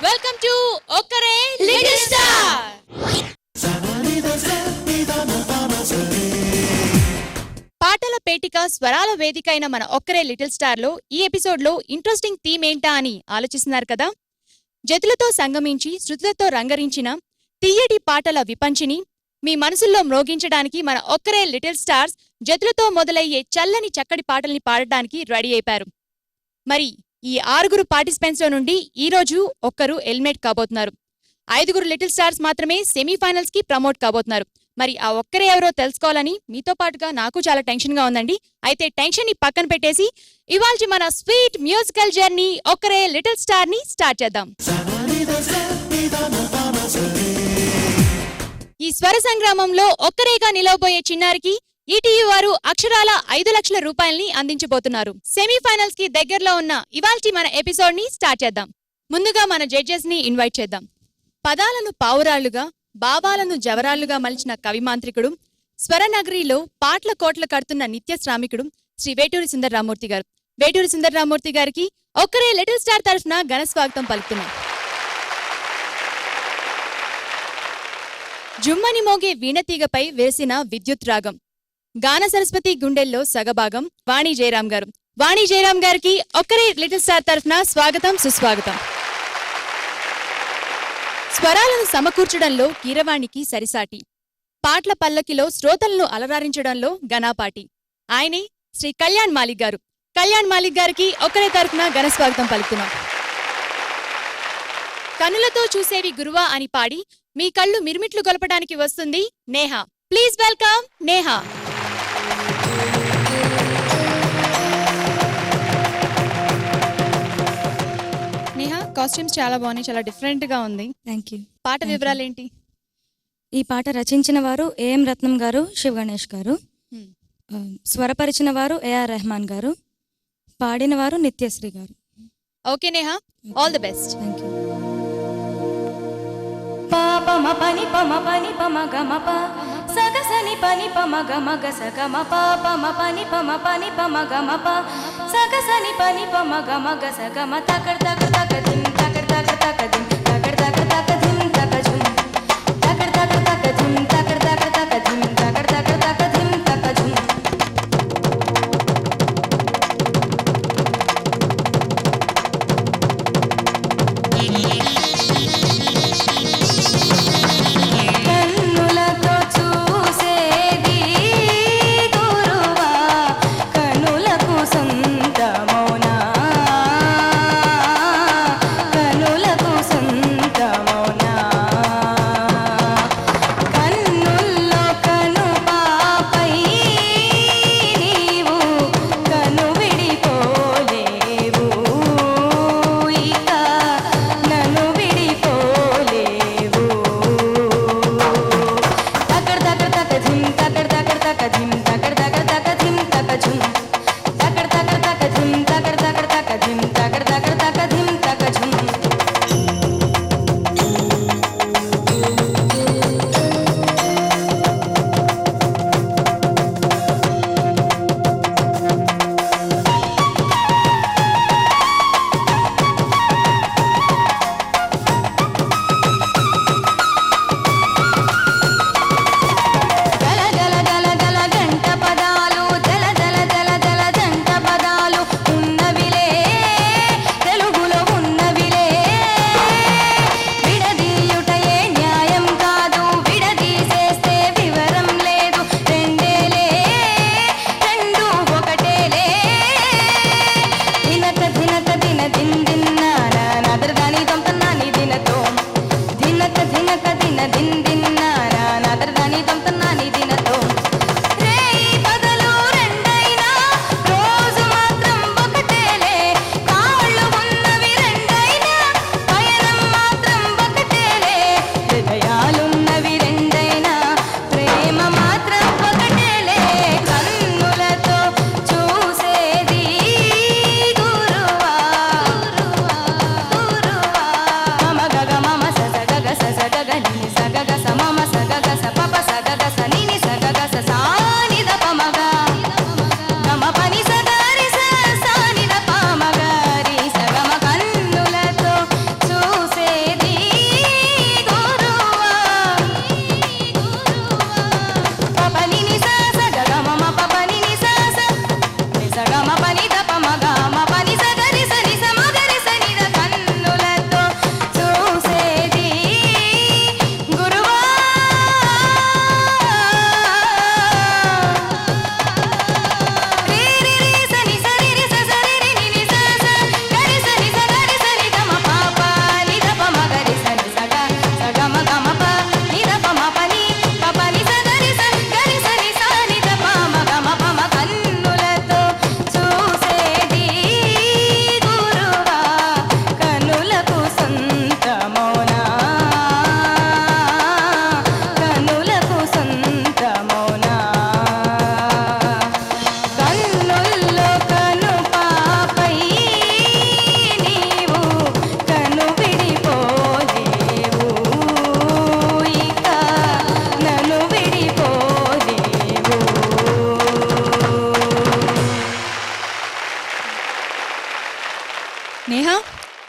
Welcome to ఒక్కరే little star. పాటల పేటిక స్వరాల వేదిక అయిన మన ఒక్కరే లిటిల్ స్టార్ లో ఈ ఎపిసోడ్ లో ఇంట్రెస్టింగ్ థీమ్ ఏంటా అని ఆలోచిస్తున్నారు కదా. జతులతో సంగమించి శృతులతో రంగరించిన తీయటి పాటల విపంచిని మీ మనసుల్లో మ్రోగించడానికి మన ఒక్కరే లిటిల్ స్టార్స్ జతులతో మొదలయ్యే చల్లని చక్కటి పాటల్ని పాడడానికి రెడీ అయిపోయారు. మరి ఈ 6 పార్టిసిపెంట్స్ లో నుండి ఈ రోజు ఒక్కరు ఎలిమినేట్ కాబోతున్నారు. 5 లిటిల్ స్టార్స్ మాత్రమే సెమీఫైనల్స్ కి ప్రమోట్ కాబోతున్నారు. మరి ఆ ఒక్కరే ఎవరో తెలుసుకోవాలని మీతో పాటుగా నాకు చాలా టెన్షన్ గా ఉందండి. అయితే టెన్షన్ ని పక్కన పెట్టేసి ఇవాల్టి మన స్వీట్ మ్యూజికల్ జర్నీ ఒక్కరే లిటిల్ స్టార్ ని స్టార్ట్ చేద్దాం. ఈ స్వర సంగ్రామంలో ఒక్కరేగా నిలవబోయే చిన్నారికి ఈటీవీ వారు అక్షరాల 5 లక్షల రూపాయల్ని అందించబోతున్నారు. సెమీఫైనల్స్ కి దగ్గరలో ఉన్న ఇవాల్టి మన ఎపిసోడ్ ని స్టార్ట్ చేద్దాం. ముందుగా మన జడ్జెస్ ని ఇన్వైట్ చేద్దాం. పదాలను పావురాళ్లుగా, భావాలను జవరాళ్లుగా మలిచిన కవిమాంత్రికుడు, స్వరనగరిలో పాట్ల కోట్ల కడుతున్న నిత్య శ్రామికుడు శ్రీ వేటూరి సుందరరామూర్తి గారు. వేటూరి సుందరరామూర్తి గారికి ఒక్కరే లిటిల్ స్టార్ తరఫున ఘన స్వాగతం పలుకుతున్నాం. జుమ్మని మోగే వీణతీగపై వేసిన విద్యుత్ రాగం, గాన సరస్వతి గుండెల్లో సగభాగం వాణి జయరాం గారు. వాణి జయరాం గారికి ఒక్కరే లిటిల్ స్టార్ తరఫున స్వాగతం సుస్వాగతం. స్వరాలను సమకూర్చడంలో కీరవాణికి సరిసాటి, పాట్ల పల్లకిలో శ్రోతలను అలరారించడంలో ఘనాపాటి ఆయనే శ్రీ కళ్యాణ్ మాలిక్ గారు. కళ్యాణ్ మాలిక్ గారికి ఒక్కరే తరఫున ఘన స్వాగతం పలుకుతున్నాం. కనులతో చూసేవి గురువా అని పాడి మీ కళ్ళు మిరుమిట్లు గొలపడానికి వస్తుంది Neha. Please welcome Neha. Neha, costumes చాలా బాగున్నాయి, చాలా డిఫరెంట్ గా ఉంది. Thank you. పాట వివరాలు ఏంటి? ఈ పాట రచించిన వారు ఏఎం రత్నం గారు, శివ్ గణేష్ గారు. స్వరపరిచిన వారు ఏఆర్ రెహమాన్ గారు. పాడిన వారు నిత్యశ్రీ గారు. Okay Neha, all the best. Thank you. పాపమ పని పమ పని పమ గమ ప సగసని పని పమ గమ గ సగమ పాపమ పని పమ పని పమ గమ ప సగసని పని పమ గమ గ సగమ తకర్ తక తక దిం తకర్ తక తక దిం తకర్ తక తక దిం తక జుం తకర్ తక తక దిం తకర్ తక తక దిం తకర్ తక తక దిం తక జుం. కనులకు సొంతమౌనా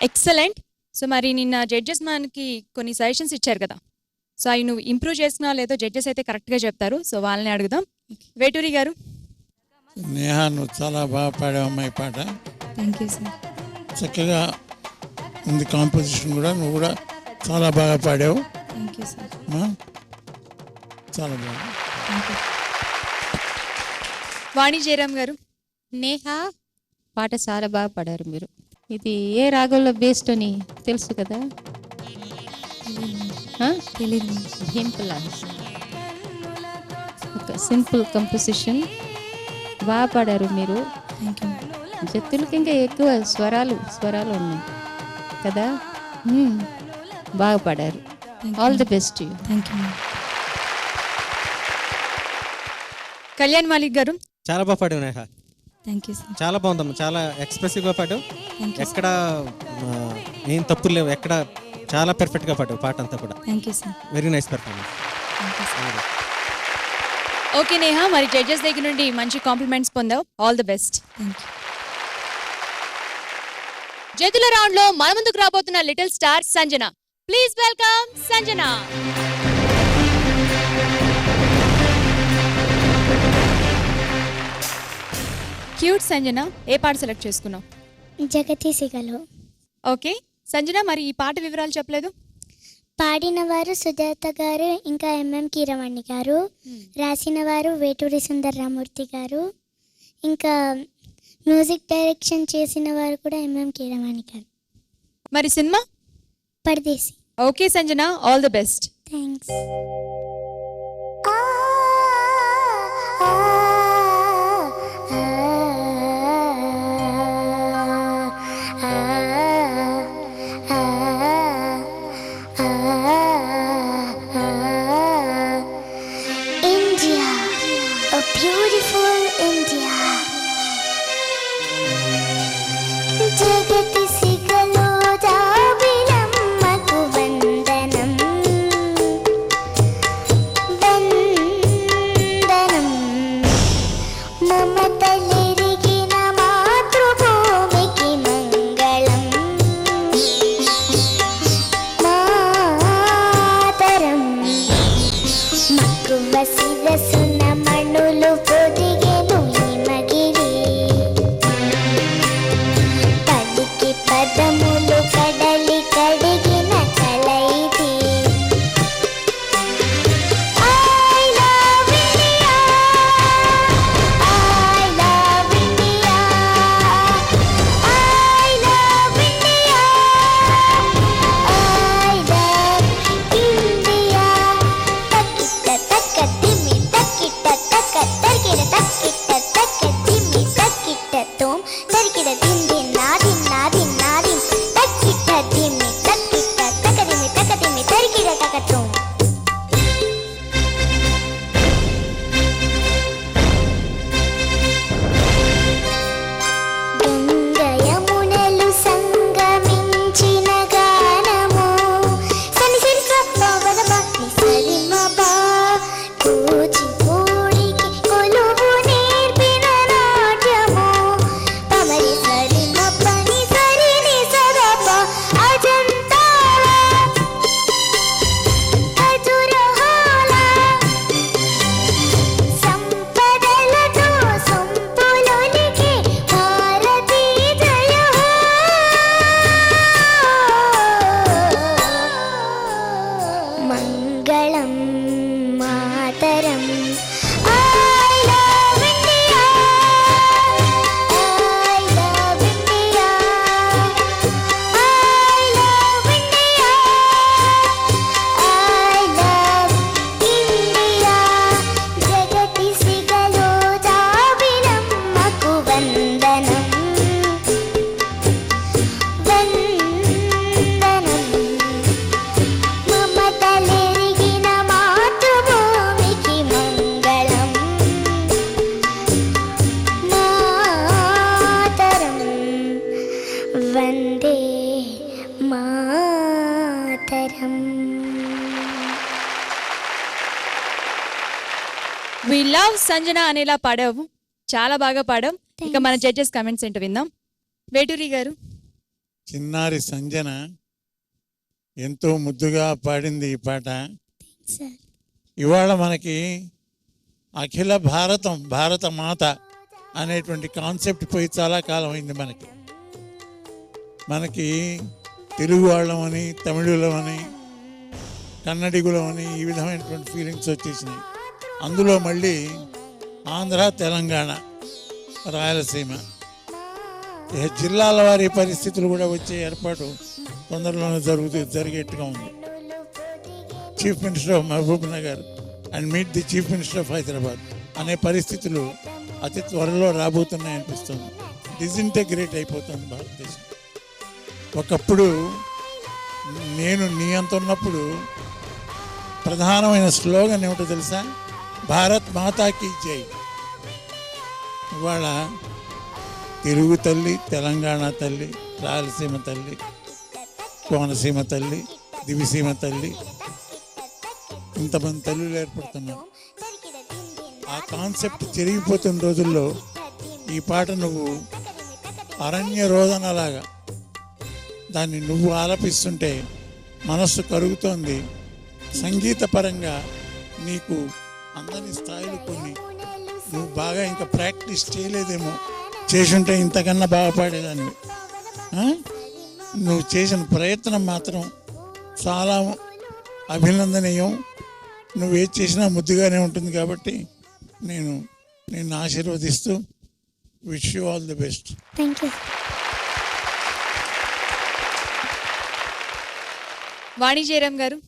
ఎక్సలెంట్. సో మరి నిన్న జడ్జెస్ మనకి కొన్ని సజెషన్స్ ఇచ్చారు కదా, సో అవి నువ్వు ఇంప్రూవ్ చేసుకున్నా లేదో జడ్జెస్ అయితే కరెక్ట్గా చెప్తారు. సో వాళ్ళని అడుగుదాం. వేటూరి గారు. నేహా, నువ్వు చాలా బాగా పాడావు అమ్మాయి పాట. Thank you sir. చక్కగా ఉంది కాంపోజిషన్ కూడా. నువ్వు కూడా చాలా బాగా పాడావు. Thank you sir. చాలా బాగా. వాణి జయరామ్ గారు. నేహా, పాట చాలా బాగా పాడారు మీరు. ఇది ఏ రాగంలో బేస్డ్ అని తెలుసు కదా? తెలీదు. సింపుల్ ఒక సింపుల్ కంపోజిషన్ బాగా పాడారు మీరు. Thank you. జత్తులకి ఇంకా ఎక్కువ స్వరాలు ఉన్నాయి కదా. బాగా పాడారు. All the best. Thank you. Kalyan Malik గారు. చాలా బాగా పాడావు నేహా. Thank you sir. చాలా బాగుందమ్మా. చాలా ఎక్స్ప్రెసివ్గా పాడావు. Thank you. ఎక్కడ ఏం తప్పులు లేవు. ఎక్కడ చాలా పర్ఫెక్ట్గా పాడావు పాట అంతా కూడా. Thank you sir. Very nice performance. Thank you sir. Okay Neha, మరి జడ్జెస్ దగ్గర నుండి మంచి కాంప్లిమెంట్స్ పొందావు. All the best. Thank you. జతుల రౌండ్ లో మన ముందుకు రాబోతున్న little star Sanjana. Please welcome Sanjana. Cute Sanjana, ఏ పాట సెలెక్ట్ చేసుకున్నావు? జగతి సిగలో. ఓకే సంజన, మరి ఈ పాట వివరాలు చెప్పలేదు. పాడిన వారు సుజాత గారు, ఇంకా ఎంఎం కీరవాణి గారు. రాసిన వారు వేటూరి సుందర్రామూర్తి గారు. ఇంకా మ్యూజిక్ డైరెక్షన్ చేసిన వారు కూడా ఎంఎం కీరవాణి గారు. మరి cinema Pardesi. Okay Sanjana, all the best. Thanks. India, a beautiful India. జగతి సిగలో జాబిలమ్మకు వందనం వందనం. మమతలెరిగిన మాతృభూమికి మంగళం. మాతరం మక్కువ శిరసున మణులు పొదిగెను హిమగిరి. పలికి పదములు కడలి కడిగిన కల ఇది. I love India, I love India, I love India, I love India. తక్కిట తక్క తిమ్మి తక్కిట తక్క తరికిడ తక్కిట తక్క తిమ్మి తక్కిట తోం తరికిడ తింది నాది నాది నాది తక్కిట తిమ్మి తక్కిట తక్క తిమ్మి తక్క తిమ్మి తరికిడ తక్క తోం. గంగయమునలు సంగమించిన గానము. సని సరి సప్పవదమ ని సరి మబా. కూచిపూడికి కొలువు నేర్పిన నాట్యము. పమరి సరి మప్పని సరి ని సదప. అజంతాల ఖజురహోల సంపదలతో సొంపులొలికే భారతీ జయ హో. మంగళం మాతరం. I love India, I love India, I love India, I love India. జగతి సిగలో జాబిలమ్మకు వందనం వందనం. మమతలెరిగిన మాతృభూమికి మంగళం. మాతరం వందే మాతరం. వి లవ్ సంజన అనేలా పాడావు. చాలా బాగా పాడావు. ఇక మన జడ్జెస్ కమెంట్స్ ఏంటో విందాం. వేటూరి గారు. చిన్నారి సంజన ఎంతో ముద్దుగా పాడింది ఈ పాట. సార్ ఇవాళ మనకి అఖిల భారతం భారత మాత అనేటువంటి కాన్సెప్ట్ పోయి చాలా కాలం అయింది. మనకి తెలుగు వాళ్ళమని, తమిళులమని, కన్నడిగులమని ఈ విధమైనటువంటి ఫీలింగ్స్ వచ్చేసినాయి. అందులో మళ్ళీ ఆంధ్ర, తెలంగాణ, రాయలసీమ జిల్లాల వారి పరిస్థితులు కూడా వచ్చే ఏర్పాటు తొందరలోనే జరిగేట్టుగా ఉంది. Chief minister of Mahabubnagar and meet the chief minister of Hyderabad అనే పరిస్థితులు అతి త్వరలో రాబోతున్నాయి అనిపిస్తుంది. డిజింటెగ్రేట్ అయిపోతుంది భారతదేశం. ఒకప్పుడు నేను నీ అంత ఉన్నప్పుడు ప్రధానమైన స్లోగన్ ఏమిటో తెలుసా? భారత్ మాతాకి జై. ఇవాళ తెలుగు తల్లి, తెలంగాణ తల్లి, రాయలసీమ తల్లి, కోనసీమ తల్లి, దివిసీమ తల్లి, ఇంతమంది తల్లులు ఏర్పడుతున్నారు. ఆ కాన్సెప్ట్ చెరిగిపోతున్న రోజుల్లో ఈ పాట నువ్వు అరణ్య రోదనలాగా దాన్ని నువ్వు ఆలపిస్తుంటే మనస్సు కరుగుతోంది. సంగీతపరంగా నీకు అందని స్థాయిలు కొన్ని నువ్వు బాగా ఇంకా ప్రాక్టీస్ చేయలేదేమో, చేసుంటే ఇంతకన్నా బాగా పాడేదాన్ని. నువ్వు చేసిన ప్రయత్నం మాత్రం చాలా అభినందనీయం. నువ్వు ఏది చేసినా ముద్దుగానే ఉంటుంది కాబట్టి నేను ఆశీర్వదిస్తూ wish you all the best. Thank you. Vani Jayaram గారు.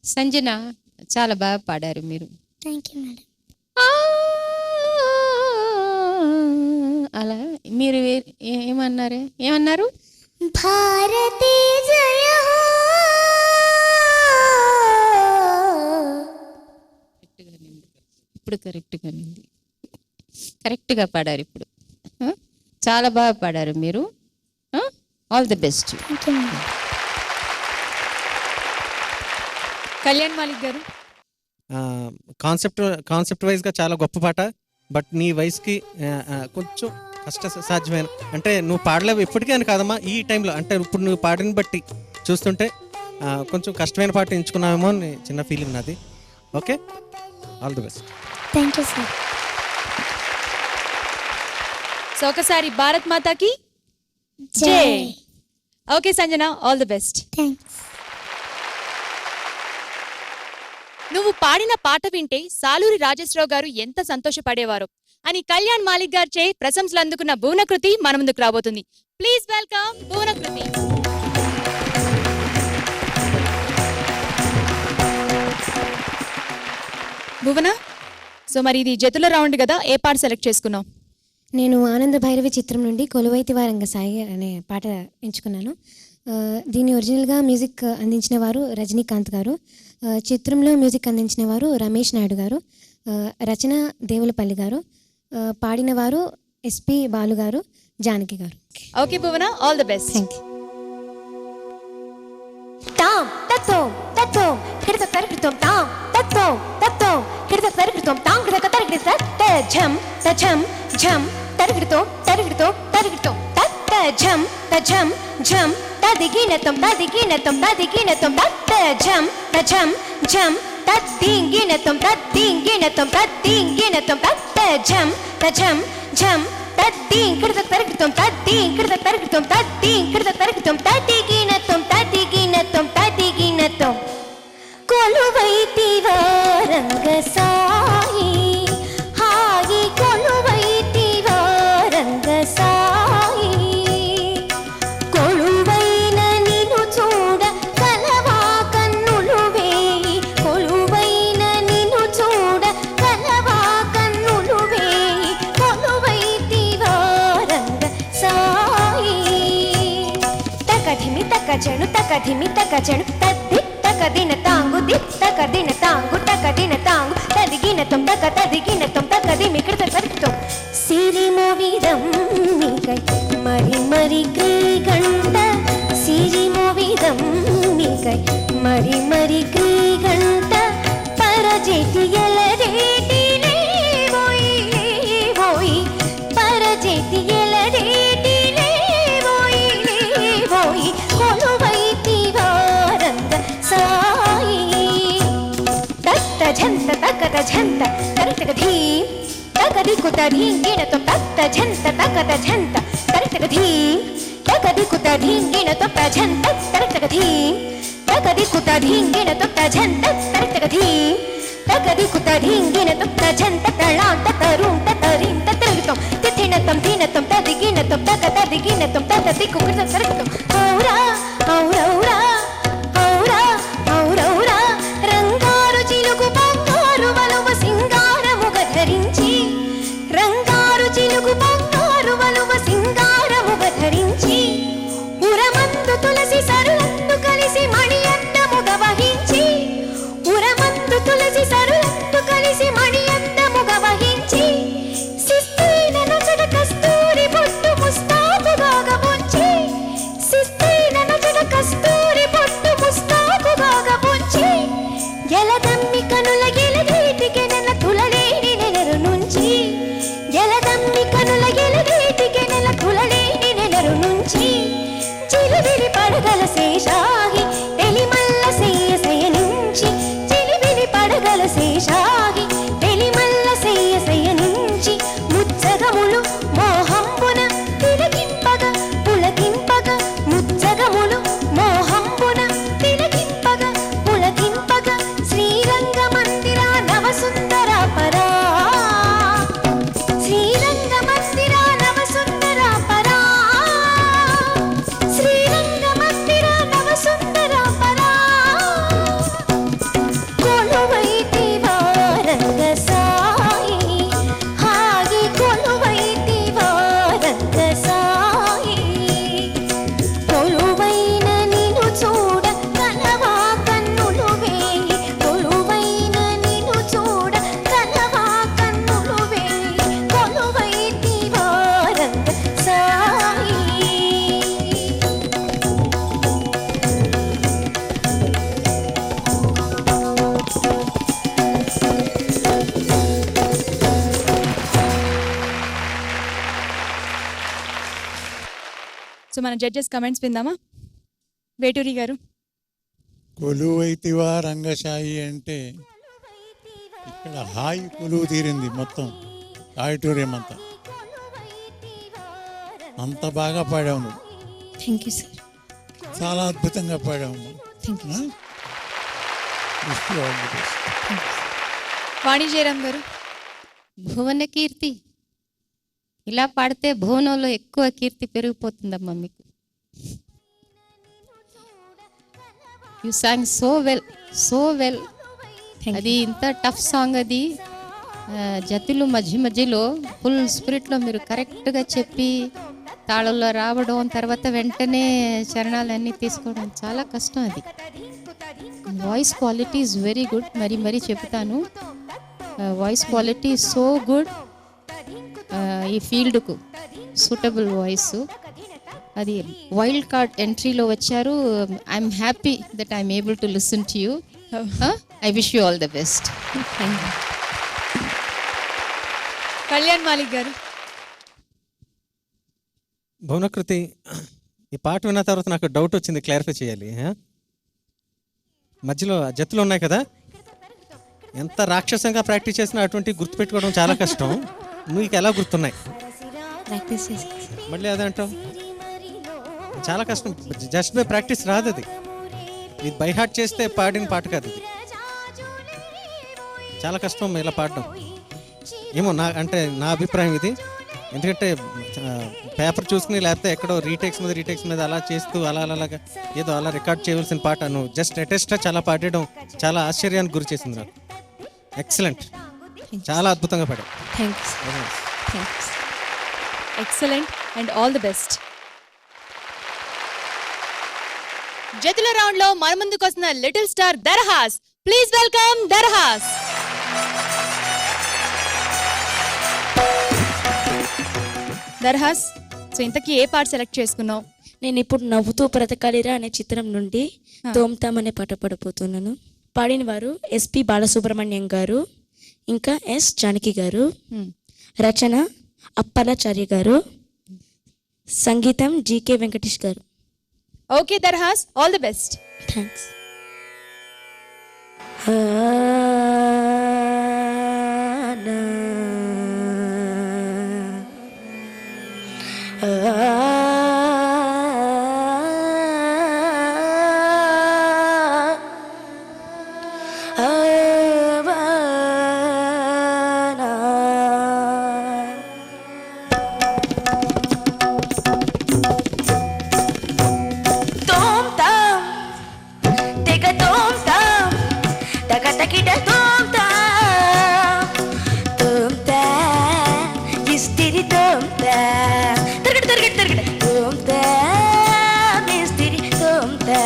సంజన చాలా బాగా పాడారు మీరు. Thank you madam. అలా మీరు ఏమన్నారు? భారతీ జయ హో. ఇప్పుడు కరెక్ట్గా పాడారు. ఇప్పుడు చాలా బాగా పాడారు మీరు. All the best. Thank you madam. Kalyan Malik గారు. కాన్సెప్ట్ వైజ్గా చాలా గొప్ప పాట. బట్ నీ వయసుకి కొంచెం కష్ట సాధ్యమైన, అంటే నువ్వు పాడలేవు ఎప్పటికీ అని కాదమ్మా, ఈ టైంలో అంటే ఇప్పుడు నువ్వు పాడిన బట్టి చూస్తుంటే కొంచెం కష్టమైన పాట ఎంచుకున్నావేమో అని చిన్న ఫీలింగ్ నాది. Okay, all the best. Thank you sir. So ఒకసారి భారత్ మాతాకి జై. జై. Okay Sanjana, all the best. Thanks. నువ్వు పాడిన పాట వింటే సాలూరి రాజేశ్వరరావు గారు ఎంత సంతోషపడేవారో అని కళ్యాణ్ మాలిక్ గారు చే ప్రశంసలు అందుకున్న భువనకృతి మన ముందుకు రాబోతుంది. Please welcome Bhuvanakruthi. Bhuvana, so మరి ఇది జతుల రౌండ్ కదా, ఏ పాట సెలెక్ట్ చేసుకున్నావు? నేను ఆనంద భైరవి చిత్రం నుండి కొలువైతి వారంగ సాయి అనే పాట ఎంచుకున్నాను. దీన్ని ఒరిజినల్గా మ్యూజిక్ అందించిన వారు రజనీకాంత్ గారు, చిత్రంలో మ్యూజిక్ అందించిన వారు రమేష్ నాయుడు గారు, రచన దేవులపల్లి గారు, పాడిన వారు ఎస్పి బాలు గారు, జానకి గారు. Okay Bhuvana, all the best. Thank you. తాం తత్వం తత్వం కిడత తరికృతం తాం తత్వం తత్వం కిడత తరికృతం తాం కిడత తరికృత తజం తజం జం తరికృతం తరికృతం తరికృతం తత్త జం తజం జం తదిగినతం తదిగినతం తదిగినతం తజం తజం జం తద్దింగినతం తద్దింగినతం తద్దింగినతం తజం తజం జం తద్దింకిడత తరికృతం తద్దింకిడత తరికృతం తద్దింకిడత తరికృతం తదిగినతం తదిగినతం తదిగినతం కొలువైతివా రంగ సాయి హాయి కొలువైతివా రంగ సాయి కొలువైన నిన్ను చూడ కలవా కన్నులు వేయి కొలువైన నిన్ను చూడ కలవా కన్నులు వేయి కొలువైతివా రంగ సాయి తకధిమి తకజను తకధిమి తకజను తద్ది తకదిన తాంగు ది తకదిన తాంగు తకదిన తాంగు తదిగినతం తక తదిగినతం తకదిమి కృత కృతం సిరిమోవిదం మీకై మరి మరి క్రీగంట సిరిమోవిదం మీకై మరి మరి క్రీగంట పరజేటి ఎలరేటి లేవోయి లేవోయి పరజేటి ఎలరేటి లేవోయి ఝంత తరితక ధీం తకదికుత ధీంగిణతో తత్త ఝంత తకత ఝంత తరితక ధీం తకదికుత ధీంగిణతో ఝంత తరితక ధీం తకదికుత ధీంగిణతో ఝంత తరితక ధీం తకదికుత ధీంగిణతో ఝంత తళాంత తరుంత తరింత తిరుగుతాం తిథినతం ధీనతం తదిగినతం తకతదిగినతం తదికుకృతం తరుగుతాం ఔరా ఔరౌరా ఔరా ఔరౌరా రంగారు చిలుకు బంగారు వలువ సింగారముగ ధరించి రంగారు చిలుకు బంగారు వలువ సింగారముగ ధరించి ఉరమందు తులసి సరులందు కలిసి మణియందముగ వహించి ఉరమందు తులసి సరులందు కలిసి మణియందముగ వహించి సిస్తైన నచట కస్తూరి బొట్టు ముస్తాబుగాగ బొంచి సిస్తైన నచట కస్తూరి బొట్టు ముస్తాబుగాగ బొంచి ఎలదమ్మి కనుల ఎలదీటికి నెల తులలేని నెలరు నుంచి ఎలదమ్మి కనుల ఎలదీటికి నెల తులలేని నెలరు నుంచి చిలిబిలి పడగల శేషాగి తెలిమల్ల సేయ శయనించి చిలిబిలి పడగల శేషాగి తెలిమల్ల సేయ శయనించి ముచ్చగములు మోహంబున తిలకింపగ పులకింపగ ముచ్చగములు మోహంబున తిలకింపగ పులకింపగ శ్రీరంగ మందిర నవసుందర పరా శ్రీరంగ మందిర నవసుందర పరా శ్రీరంగ మందిర నవసుందర పరా కొలువైతివా రంగ సాయి హాగి కొలువైతివా రంగ సాయి కొలువైన నిన్ను చూడ కలవా కన్నులు వేయి కొలువైన నిన్ను చూడ కలవా కన్నులు వేయి కొలువైతివా రంగ సాయి సో మన జడ్జెస్ కమెంట్స్ విందామా? వేటూరి గారు. కొలువైతివా రంగశాయి అంటే ఇక్కడ హాయి కొలువు తీరింది మొత్తం ఆడిటోరియం అంతా. అంత బాగా పాడావు నువ్వు, థ్యాంక్ యూ సార్. చాలా అద్భుతంగా పాడావు నువ్వు. Thank you. Wish you all the best. వాణి జయరామ్ గారు. భువన కీర్తి ఇలా పాడితే భువనంలో ఎక్కువ కీర్తి పెరిగిపోతుందమ్మా మీకు. You song so well, so well. అది ఇంత టఫ్ సాంగ్ అది. జతులు మధ్య మధ్యలో ఫుల్ స్పిరిట్లో మీరు కరెక్ట్గా చెప్పి తాళంలో రావడం, తర్వాత వెంటనే చరణాలన్నీ తీసుకోవడం చాలా కష్టం. అది voice quality is very good. మరీ మరీ చెప్తాను, వాయిస్ క్వాలిటీ సో గుడ్. ఈ ఫీల్డ్కు సూటబుల్ వాయిస్. అది వైల్డ్ కార్డ్ ఎంట్రీలో వచ్చారు. I'm happy that I'm able to listen to you. I wish you all the best. Kalyan Malik గారు. భువనకృతి, ఈ పాట విన్న తర్వాత నాకు డౌట్ వచ్చింది, క్లారిఫై చేయాలి. మధ్యలో జతులు ఉన్నాయి కదా, ఎంత రాక్షసంగా ప్రాక్టీస్ చేసినా అటువంటి గుర్తుపెట్టుకోవడం చాలా కష్టం. మీకు ఎలా గుర్తున్నాయి? ప్రాక్టీస్ చేసి మళ్ళీ అదే అంటావు, చాలా కష్టం. జస్ట్ బై ప్రాక్టీస్ రాదు అది. ఇది బై హార్ట్ చేస్తే పాడిన పాట కాదు ఇది. చాలా కష్టం ఇలా పాడడం. ఏమో నా అభిప్రాయం ఇది. ఎందుకంటే పేపర్ చూసుకుని లేకపోతే ఎక్కడో రీటేక్స్ మీద అలా చేస్తూ అలాగా ఏదో అలా రికార్డ్ చేయవలసిన పాట నువ్వు జస్ట్ లేటెస్ట్గా చాలా పాడడం చాలా ఆశ్చర్యానికి గురి చేసింది నాకు. ఎక్సలెంట్, చాలా అద్భుతంగా పాడావు. Thanks. Excellent and all the best. జతుల రౌండ్ లో మన ముందుకు వస్తున్న little star Darhas. Please welcome Darhas. Darhas, so ఇంతకీ ఏ పాట సెలెక్ట్ చేసుకున్నావు? నేను ఇప్పుడు నవ్వుతూ బ్రతకాలిరా అనే చిత్రం నుండి తోమ్తాం అనే పాట పాడబోతున్నాను. పాడిన వారు ఎస్పి బాలసుబ్రహ్మణ్యం గారు, ఇంకా ఎస్ జానకి గారు, రచన అప్పలాచార్య గారు, సంగీతం జీకే వెంకటేష్ గారు. Okay Darhas, all the best. Thanks. తకిట తోంతా తోంతా ఇస్తిరి తోంతా తిరగడ తిరగడ తిరగడ తోంతా ఇస్తిరి తోంతా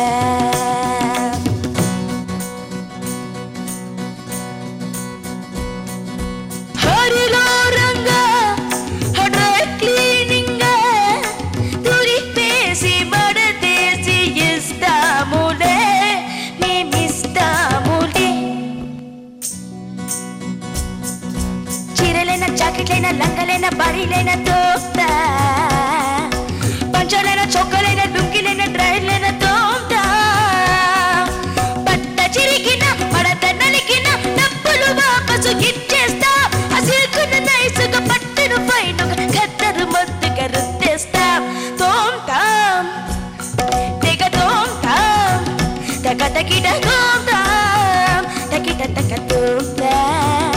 హరిలో రంగా డ్రై క్లీనింగ్ తురిపేసి మడతేసి ఇస్తాములే మేమిస్తాములే చీరలైన జాకెట్లైన లంగలైన బాడీలైన తోంతా పంచలైన చొక్కలైన డుంకిలైన డ్రైలైన తోంతా పట్ట చిరిగిన మడత నలిగిన డబ్బులు వాపసు ఇచ్చేస్తా అసిల్కున నైసుగా పట్టును పైనుగా గద్దరు మత్తుగా రుద్దేస్తాం తోంతాం తెగ తోంతాం తగ తగిట తోంతాం తగిట తగ తోంతాం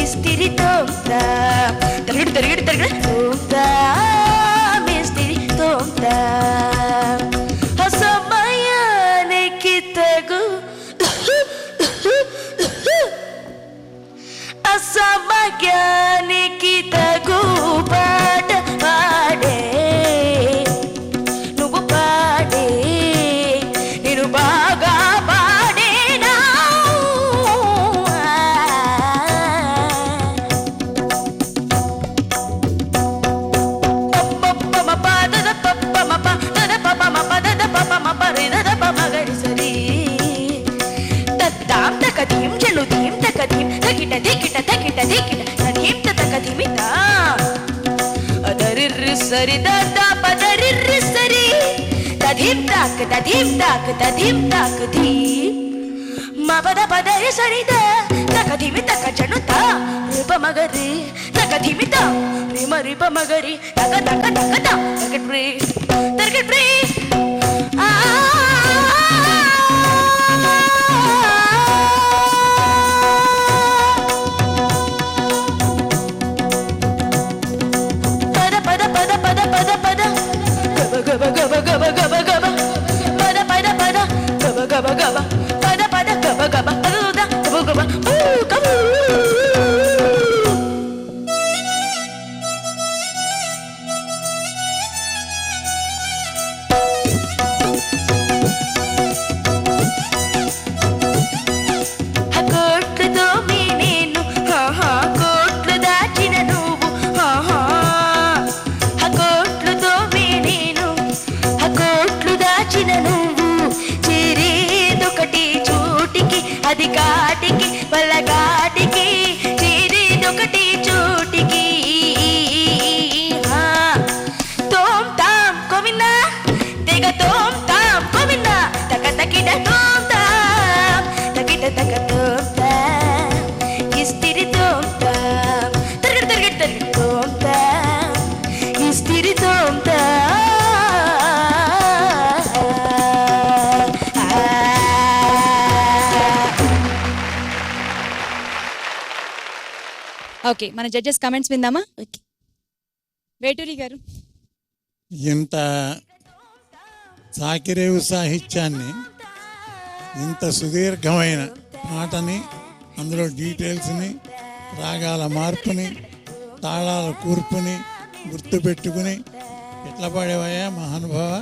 ఇస్తిరి తోంతాం తిరగడు తిరగడు తిరగడు తోంతాం ఇస్తిరి తోంతాం సమయానికి తగు అసమయానికి తగు పాట పాడే నువ్వు పాడే నేను బాగా పాడేనా తకదీం జలుదీం తకదీం తకిట దికిట తకిట దికిట తదీం తకదీమిత అదరిర్రి సరి దదా పదరిర్రి సరి తదీం తాక్ తదీం ధీ మపద పదరి సరిద తకదీమి తక జనుత రిప మగరి తకదీమిత రిమ రిప మగరి తక తక తక తకట్రి తరకట్రి ఆ గబ గబ గబ గబ గబ పద పద పద గబ గబ గబ పద పద గబ గబ అరుద గబ గబ గబ కోట్లతో మీ నేను కోట్లు దాచిన నువ్వు కోట్లతో మీ నేను కోట్లు దాచిన నువ్వు చేరేదొకటి చోటికి అది కాటికి బలగాటికి చేరేదొకటి చోటికి తోం తాం కోవిందా తెగ తోం తాం కోవిందా తక తకిట తోం తాం తకిట తక తోం తాం ఇస్తిరి తోం తాం తిరగడు తిరగడు తిరగడు తోం తాం ఇస్తిరి తోం తాం ఓకే, మన జడ్జెస్ కామెంట్స్ విందామా? వేటూరి గారు. ఇంత సాకిరేవు సాహిత్యాన్ని, ఇంత సుదీర్ఘమైన పాటని, అందులో డీటెయిల్స్ని, రాగాల మార్పుని, తాళాల కూర్పుని గుర్తుపెట్టుకుని ఎట్లా పాడేవయ్యా మహానుభావ?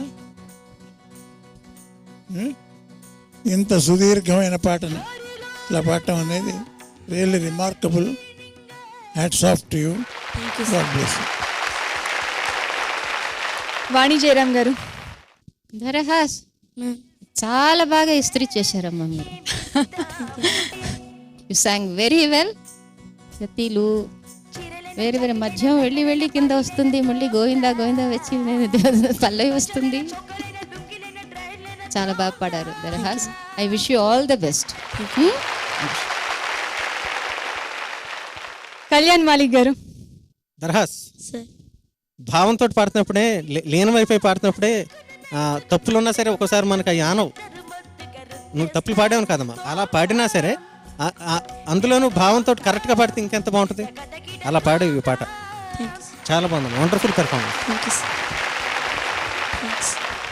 ఇంత సుదీర్ఘమైన పాటని ఇట్లా పాడటం అనేది really remarkable. Hats off to you. God bless you. Vani Jayaram గారు. ధరహాస్ చాలా బాగా ఇస్త్రీ చేశారమ్మా మీరు. You sang very well. సతీలు వేరే వేరే మధ్యం వెళ్ళి వెళ్ళి కింద వస్తుంది, మళ్ళీ గోవిందా గోవిందా వచ్చి పల్లవి వస్తుంది. చాలా బాగా పాడారు Dharahas. I wish you all the best. Kalyan Malik గారు. ధరహాస్ భావంతో పాడుతున్నప్పుడే, లీనమైపోయి పాడుతున్నప్పుడే తప్పులు ఉన్నా సరే ఒక్కోసారి మనకు అవి ఆనవు. నువ్వు తప్పులు పాడేవను కాదమ్మా, అలా పాడినా సరే అందులోనూ భావంతో కరెక్ట్గా పాడితే ఇంకెంత బాగుంటుంది. అలా పాడేవి ఈ పాట. చాలా బాగుంది, wonderful performance.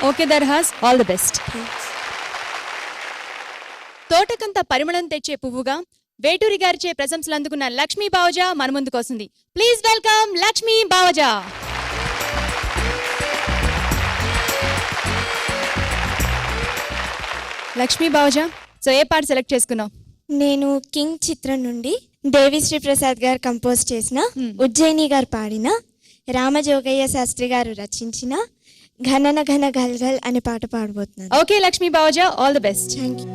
Okay Darhas, all the best. తోటకంత పరిమళం తెచ్చే పువ్వుగా వేటూరి గారిచే ప్రశంసలు అందుకున్న లక్ష్మీ బావజా మన ముందుకు వస్తుంది. Please welcome Lakshmi Bhavaja. Lakshmi Bhavaja, so ఏ పాట సెలెక్ట్ చేసుకున్నావు? నేను కింగ్ చిత్రం నుండి దేవిశ్రీ ప్రసాద్ గారు కంపోజ్ చేసిన, ఉజ్జయిని గారు పాడిన, రామజోగయ్య శాస్త్రి గారు రచించిన ఘనన ఘన ఘల్ ఘల్ అనే పాట పాడబోతున్నాను. Okay Lakshmi Bhavaja, all the best. Thank you.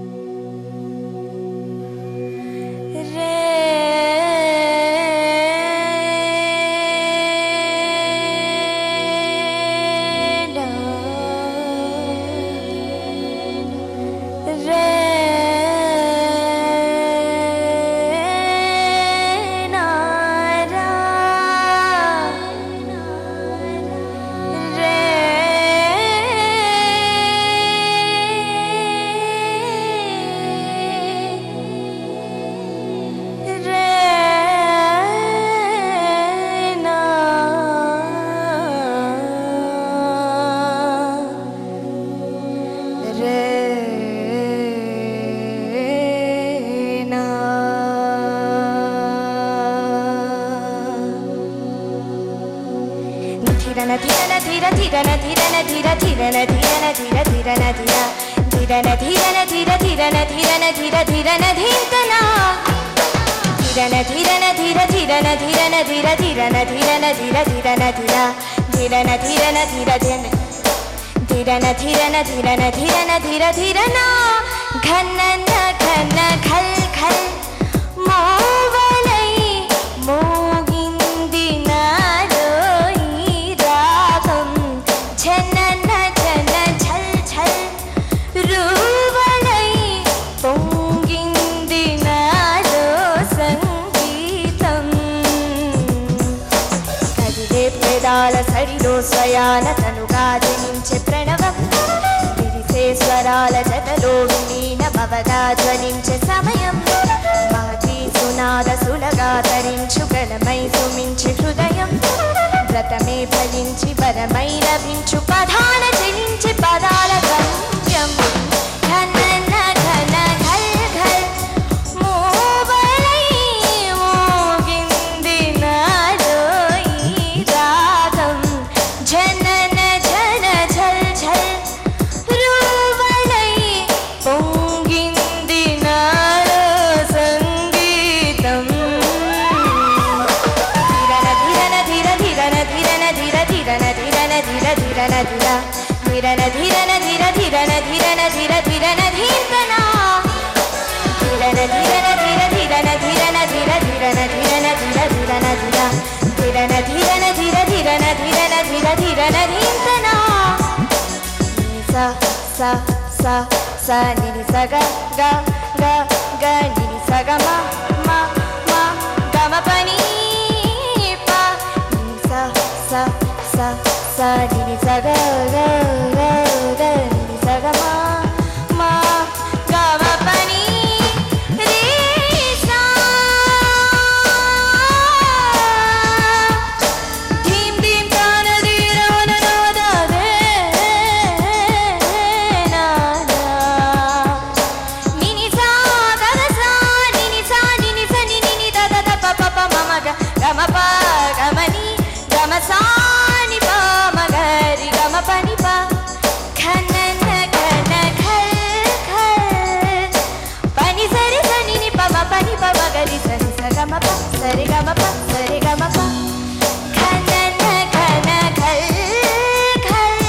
స్వయాన తనుగా జనించే ప్రణవం విరిసే స్వరాల జతలో విలీనమవగా ధ్వనించే సమయం మహతీ సునాద సులగా తరించు గణమై సుమించి హృదయం వ్రతమే ఫలించి వరమై లభించు పదాల చెలించి పదాల గమ్యం ఘనన ఘన ఘల్ ఘల్ మోవలై మోగింది నాలో ఈ రాగం జనన జన ఝల్ ఝల్ రూవలై పొంగింది నాలో సంగీతం ధిరన ధిరన ధిర ధిరన ధిరన ధిర ధిరన ధిరన ధిర ధిరన ధిర ధిరన ధిరన ధిర ధిరన ధిరన ధిర ధిరన ధీర్తనా ధిరన ధిరన ధిర ధిరన ధిరన ధిర ధిరన ధిరన ధిర ధిరన ధిర ధిరన ధిరన ధిర ధిరన ధిరన ధిర ధిరన ధీర్తనా స స స స ని స గ గ గ గ ని స గ మ మ మ గ మ ప ని ప ని స స స స ని స గ గ గ గ ని స గ మ మ గ మ ప ని రి సా ధీం ధీం తాన ధీర వన నోద దే నా నా ని ని సా గ గ సా ని ని సా ని ని స ని ని ని ద ద ద ప ప ప మ మ గ గ మ ప గ మ ని గ మ సా ని ప మ గ రి గ మ ప ని ప ఘనన ఘన ఘల్ ఘల్ పని సరి సని ని ప మ ప ని ప మ గ రి స ని స గ మ ప సరి గ మ ప సరి గ మ ప ఘనన ఘన ఘల్ ఘల్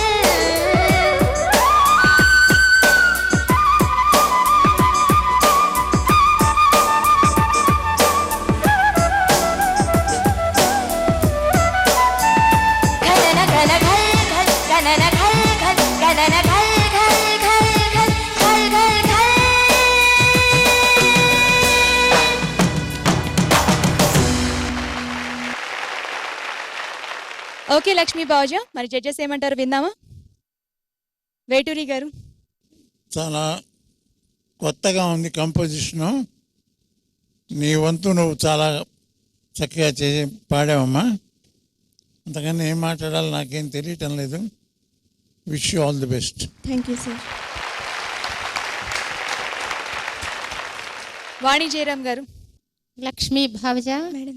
ఘనన ఘన ఘల్ ఘల్ ఘనన ఘల్ ఘల్ ఘనన ఘల్ ఘల్ ఘల్ ఘల్ ఘల్ ఘల్ ఘల్ ఓకే లక్ష్మీ బావజా, మరి జడ్జెస్ ఏమంటారు విందామా? వేటూరి గారు. చాలా కొత్తగా ఉంది కంపోజిషను. నీ వంతు నువ్వు చాలా చక్కగా పాడావమ్మా. అంతకన్నా ఏం మాట్లాడాలో నాకేం తెలియటం లేదు. Wish you all the best. Thank you sir. Vani Jayaram గారు. లక్ష్మీ భావజ మేడం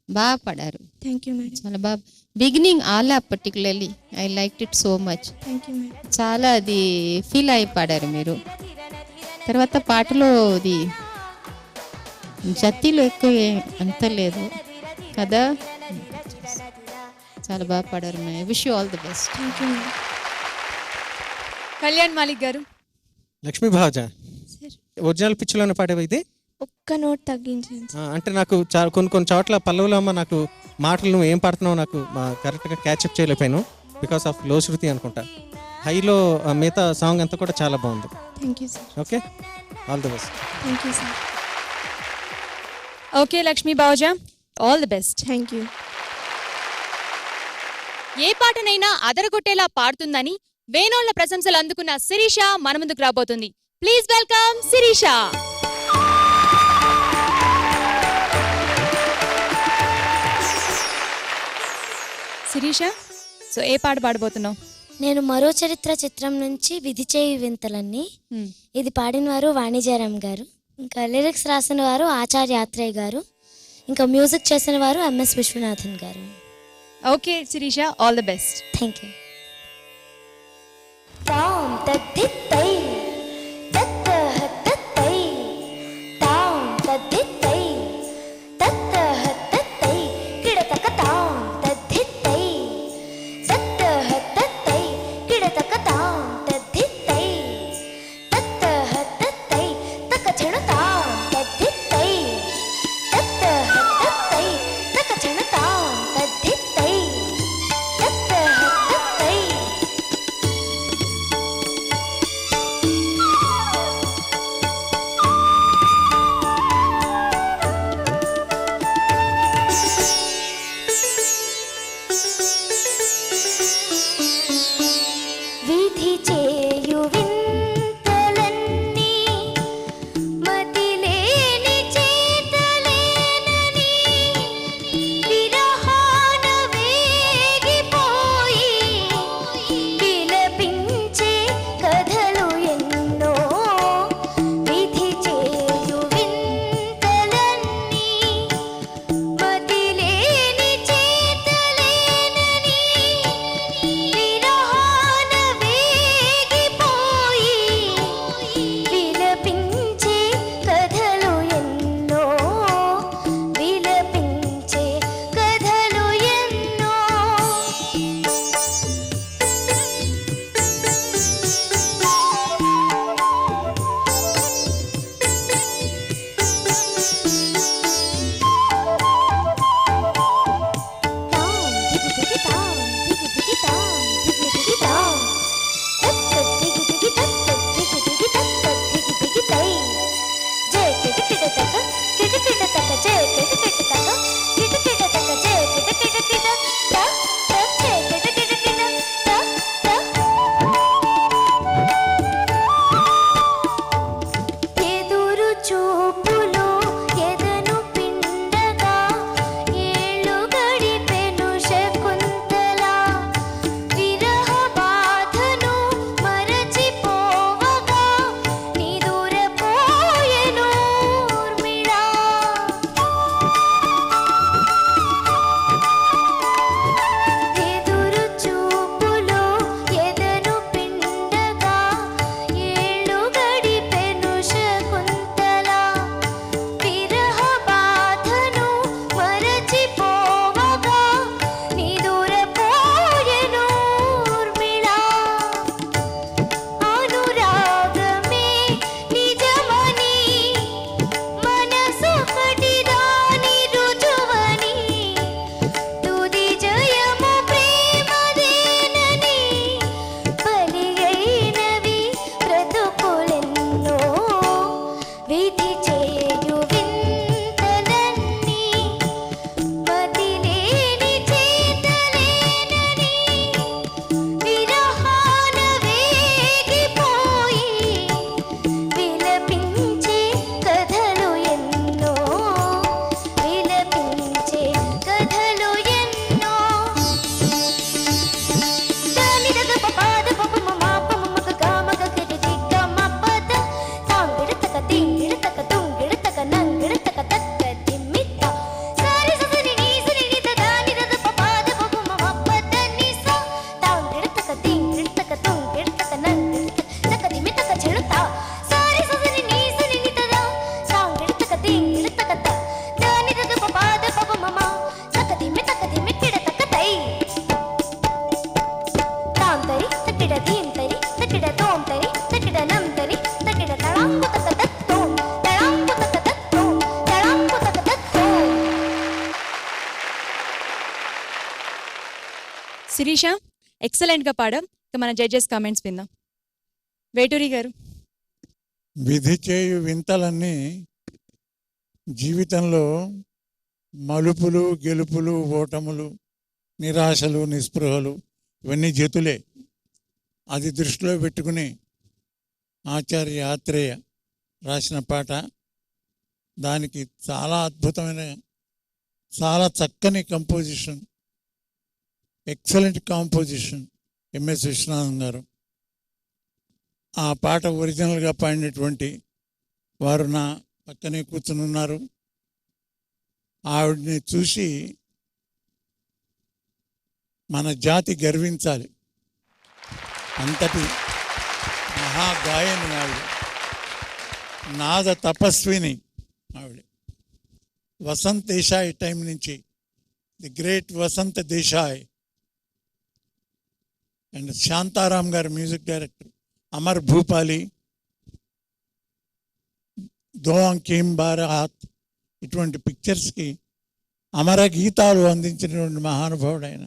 బాగా పాడారు, థ్యాంక్ యూ మేడం. చాలా బాగా. బిగినింగ్ ఆలా particularly I like it so much. Thank you madam. చాలా అది ఫీల్ అయి పాడారు మీరు. తర్వాత పాటలో అది జతిలో ఎక్కువ అంత లేదు కదా, చాలా బాగా పాడారు. I wish you all the best. Thank you madam. Kalyan Malik గారు. లక్ష్మీ భావజ సార్ ఒరిజినల్ పిచ్చిలోనే పాడేవి ఇది. ఒక్క నోట్ తగ్గించండి సార్. అంటే నాకు కొన్ని చోట్ల పల్లవులో అమ్మ నాకు మాటలు నువ్వు ఏం పాడుతున్నావు నాకు కరెక్ట్గా క్యాచప్ చేయలేకపోయాను బికాస్ ఆఫ్ లో శృతి అనుకుంటా. హైలో మిగతా సాంగ్ అంతా కూడా చాలా బాగుంది. Thank you sir. Okay, all the best. Thank you sir. Okay Lakshmi Bhavaja, all the best. Thank you. ఏ పాటనైనా అదరగొట్టేలా పాడుతుందని వేణోళ్ల ప్రశంసలు అందుకున్న శిరీష మన ముందుకు రాబోతుంది. Please welcome Sirisha. Sirisha, so ఏ పాట పాడబోతున్నావు? నేను మరో చరిత్ర చిత్రం నుంచి విధి చేయి వింతలన్నీ. ఇది పాడిన వారు వాణిజ్యరామ్ గారు, ఇంకా లిరిక్స్ రాసిన వారు ఆచార్య ఆత్రేయ గారు, ఇంకా మ్యూజిక్ చేసిన వారు ఎంఎస్ విశ్వనాథన్ గారు. Okay Sirisha, all the best. Thank you. తాం తద్దిత్తై తత్తహ తత్తై తాం తద్దిత్తై తత్తహ తత్తై కిడతక తాం తద్దిత్తై తత్తహ తత్తై కిడతక తాం తద్దిత్తై తత్తహ తత్తై తక చెణ తాం తద్దిత్తై తత్తహ తత్తై తక చెణ తాం తద్దిత్తై తత్తహ తత్తై శిరీష ఎక్సలెంట్గా పాడాం. ఇక మన జడ్జెస్ కామెంట్స్ విందాం. వేటూరి గారు. విధి చేయు వింతలన్నీ జీవితంలో మలుపులు, గెలుపులు, ఓటములు, నిరాశలు, నిస్పృహలు ఇవన్నీ జతులే. అది దృష్టిలో పెట్టుకుని ఆచార్య ఆత్రేయ రాసిన పాట. దానికి చాలా అద్భుతమైన, చాలా చక్కని composition, excellent composition MS Viswanathan గారు. ఆ పాట ఒరిజినల్గా పాడినటువంటి వారు నా పక్కనే కూర్చుని ఉన్నారు. ఆవిడని చూసి మన జాతి గర్వించాలి. అంతటి మహాగాయని ఆవిడ, నాద తపస్విని ఆవిడ. వసంత్ దేశాయ్ టైం నుంచి, the great Vasant Desai and Shantaram గారు మ్యూజిక్ డైరెక్టర్, అమర్ భూపాలి, దో అంకీం బారాత్, ఇటువంటి పిక్చర్స్కి అమర గీతాలు అందించినటువంటి మహానుభావుడు ఆయన.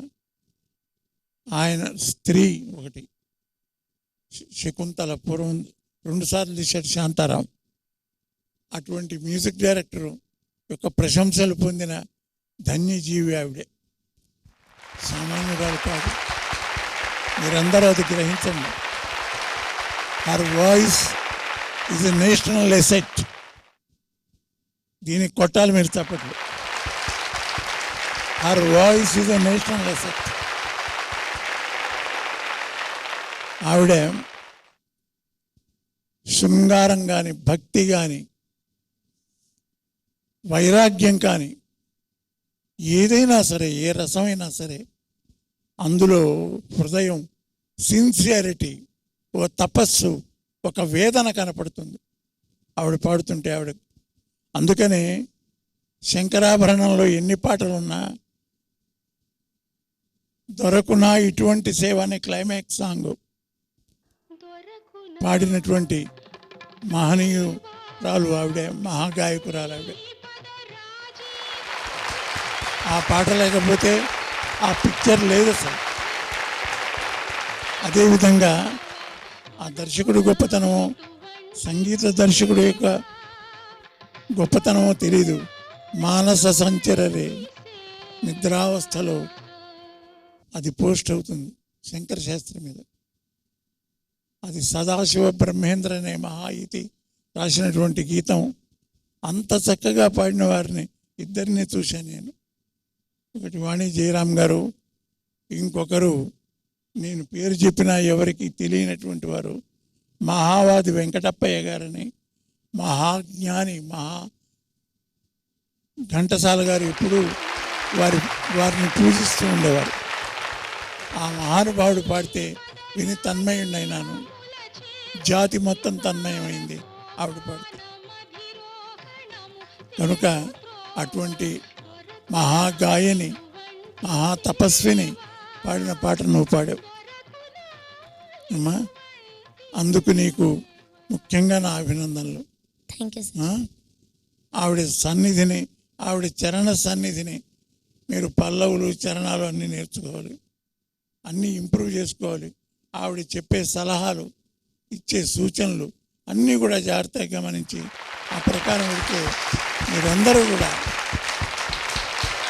ఆయన స్త్రీ ఒకటి, శకుంతల పూర్వం 2 సార్లు తీశాడు శాంతారాం. అటువంటి మ్యూజిక్ డైరెక్టరు యొక్క ప్రశంసలు పొందిన ధన్యజీవి ఆవిడే, సామాన్యురాలు కాదు. మీరందరూ అది గ్రహించండి. Her voice is a national asset. దీనికి కొట్టాలి మీరు చప్పట్లు. Her voice is a national asset. ఆవిడ శృంగారం కానీ, భక్తి కానీ, వైరాగ్యం కానీ, ఏదైనా సరే, ఏ రసమైనా సరే, అందులో హృదయం, సిన్సియారిటీ, ఒక తపస్సు, ఒక వేదన కనపడుతుంది ఆవిడ పాడుతుంటే. ఆవిడ అందుకనే శంకరాభరణంలో ఎన్ని పాటలున్నా దొరకునా ఇటువంటి సేవ అనే క్లైమాక్స్ సాంగ్ పాడినటువంటి మహనీయురాలు ఆవిడే, మహాగాయకురాలు ఆవిడ. ఆ పాట లేకపోతే ఆ పిక్చర్ లేదు అసలు. అదేవిధంగా ఆ దర్శకుడు గొప్పతనమో, సంగీత దర్శకుడు యొక్క గొప్పతనమో తెలీదు. మానస సంచరరే, నిద్రావస్థలో అది పోస్ట్ అవుతుంది శంకర శాస్త్రి మీద. అది సదాశివ బ్రహ్మేంద్ర అనే మహాయితి రాసినటువంటి గీతం. అంత చక్కగా పాడిన వారిని ఇద్దరిని చూశాను నేను. ఒకటి వాణి జయరాం గారు, ఇంకొకరు నేను పేరు చెప్పినా ఎవరికి తెలియనటువంటి వారు మహావాది వెంకటప్పయ్య గారని, మహాజ్ఞాని, ఘంటసాల గారు ఎప్పుడు వారిని పూజిస్తూ ఉండేవారు. ఆ మహానుభావుడు పాడితే విని తన్మయుడినైనాను. జాతి మొత్తం తన్మయమైంది ఆవిడ పాడితే. కనుక అటువంటి మహాగాయని, మహాతపస్విని పాడిన పాట నువ్వు పాడావు అమ్మా. అందుకు నీకు ముఖ్యంగా నా అభినందనలు. Thank you sir. ఆవిడ సన్నిధిని, ఆవిడ చరణ సన్నిధిని మీరు పల్లవులు, చరణాలు అన్నీ నేర్చుకోవాలి, అన్నీ ఇంప్రూవ్ చేసుకోవాలి. ఆవిడ చెప్పే సలహాలు, ఇచ్చే సూచనలు అన్నీ కూడా జాగ్రత్తగా గమనించి ఆ ప్రకారం వెళ్తే మీరందరూ కూడా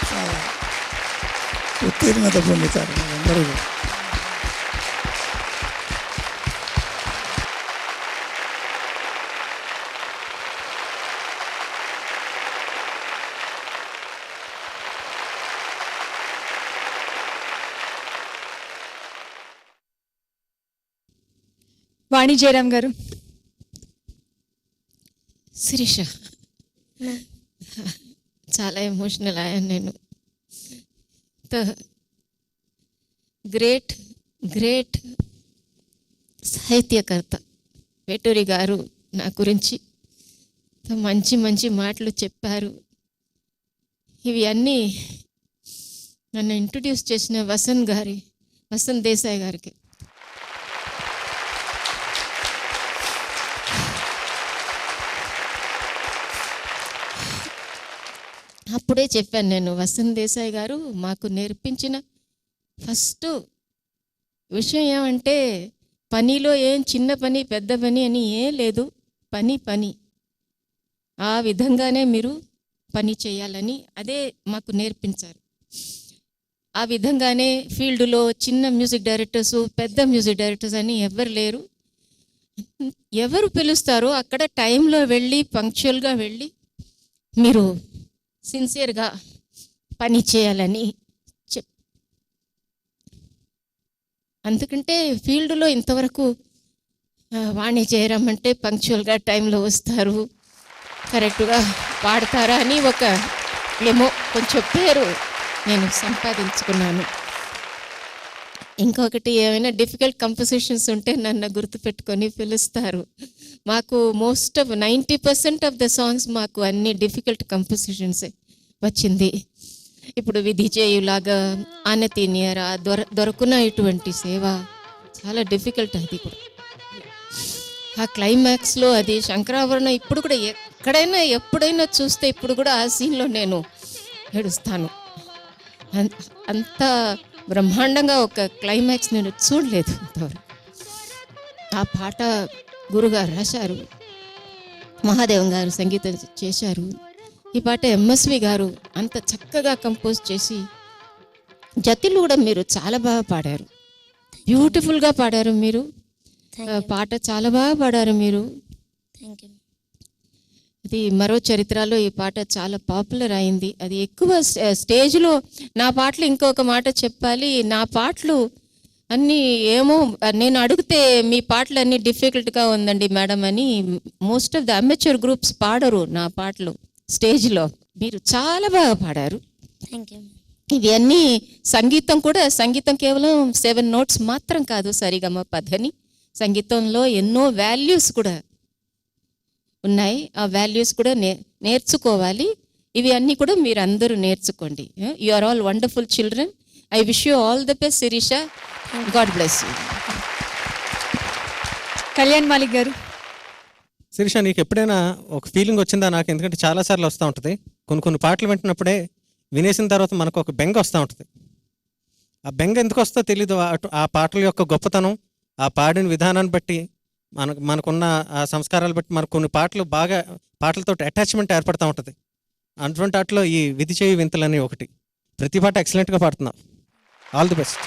చాలా ఉత్తీర్ణత పొందుతారు. మీరందరూ కూడా వాణి జయరాం గారు. శిరీష, చాలా ఎమోషనల్ అయ్యాను నేను. గ్రేట్ గ్రేట్ సాహిత్యకర్త వేటూరి గారు నా గురించి మంచి మంచి మాటలు చెప్పారు. ఇవి అన్నీ నన్ను ఇంట్రడ్యూస్ చేసిన వసంత్ దేశాయ్ గారికి. అప్పుడే చెప్పాను నేను, వసంత్ దేశాయ్ గారు మాకు నేర్పించిన ఫస్ట్ విషయం ఏమంటే పనిలో ఏం చిన్న పని పెద్ద పని అని ఏం లేదు. పని ఆ విధంగానే మీరు పని చేయాలని అదే మాకు నేర్పించారు. ఆ విధంగానే ఫీల్డ్లో చిన్న మ్యూజిక్ డైరెక్టర్స్ పెద్ద మ్యూజిక్ డైరెక్టర్స్ అని ఎవరు లేరు. ఎవరు పిలుస్తారో అక్కడ టైంలో వెళ్ళి పంక్చువల్గా వెళ్ళి మీరు సిన్సియర్గా పని చేయాలని అందుకంటే ఫీల్డ్లో ఇంతవరకు వాణి జయరామ్ అంటే పంక్చువల్గా టైంలో వస్తారు, కరెక్ట్గా పాడతారా అని ఒక ఏమో కొంచెం పేరు నేను సంపాదించుకున్నాను. ఇంకొకటి ఏమైనా డిఫికల్ట్ కంపోజిషన్స్ ఉంటే నన్ను గుర్తుపెట్టుకొని పిలుస్తారు. మాకు most of 90% of the songs మాకు అన్ని డిఫికల్ట్ కంపోజిషన్సే వచ్చింది. ఇప్పుడు విధి చేయులాగా ఆనతీనియర దొరకున ఇటువంటి సేవ చాలా డిఫికల్ట్. అది కూడా ఆ క్లైమాక్స్లో అది శంకరాభరణం ఇప్పుడు కూడా ఎక్కడైనా ఎప్పుడైనా చూస్తే ఇప్పుడు కూడా ఆ సీన్లో నేను ఏడుస్తాను. అంత బ్రహ్మాండంగా ఒక క్లైమాక్స్ నేను చూడలేదు ఇంతవరకు. ఆ పాట గురుగారు రాశారు, మహాదేవన్ గారు సంగీతం చేశారు. ఈ పాట ఎంఎస్వి గారు అంత చక్కగా కంపోజ్ చేసి, జతిలు కూడా మీరు చాలా బాగా పాడారు, బ్యూటిఫుల్గా పాడారు మీరు. పాట చాలా బాగా పాడారు మీరు. అది మరో చరిత్రలో ఈ పాట చాలా పాపులర్ అయింది. అది ఎక్కువ స్టేజ్లో నా పాటలు ఇంకొక మాట చెప్పాలి, నా పాటలు అన్నీ ఏమో నేను అడిగితే మీ పాటలు అన్నీ డిఫికల్ట్గా ఉందండి మేడం అని most of the amateur groups పాడరు నా పాటలు స్టేజ్లో. మీరు చాలా బాగా పాడారు. ఇవి అన్నీ సంగీతం కూడా, సంగీతం కేవలం 7 notes మాత్రం కాదు, సరిగమ పదని సంగీతంలో ఎన్నో వాల్యూస్ కూడా ఉన్నాయి. ఆ వాల్యూస్ కూడా నేర్చుకోవాలి. ఇవి అన్నీ కూడా మీరు అందరూ నేర్చుకోండి. You are all wonderful children. I wish you all the best Sirisha. God bless you. Kalyan Malik గారు. శిరీష, నీకు ఎప్పుడైనా ఒక ఫీలింగ్ వచ్చిందా? నాకు ఎందుకంటే చాలాసార్లు వస్తూ ఉంటుంది. కొన్ని పాటలు వింటున్నప్పుడే వినేసిన తర్వాత మనకు ఒక బెంగ వస్తూ ఉంటుంది. ఆ బెంగ ఎందుకు వస్తుందో తెలీదు. ఆ పాటల యొక్క గొప్పతనం, ఆ పాడిన విధానాన్ని బట్టి, మనకున్న ఆ సంస్కారాలు బట్టి మనకు కొన్ని పాటలు బాగా పాటలతో అటాచ్మెంట్ ఏర్పడుతూ ఉంటుంది. అటువంటి వాటిలో ఈ విధి చేయి వింతలని ఒకటి. ప్రతి పాట ఎక్సలెంట్గా పాడుతున్నావు. All the best.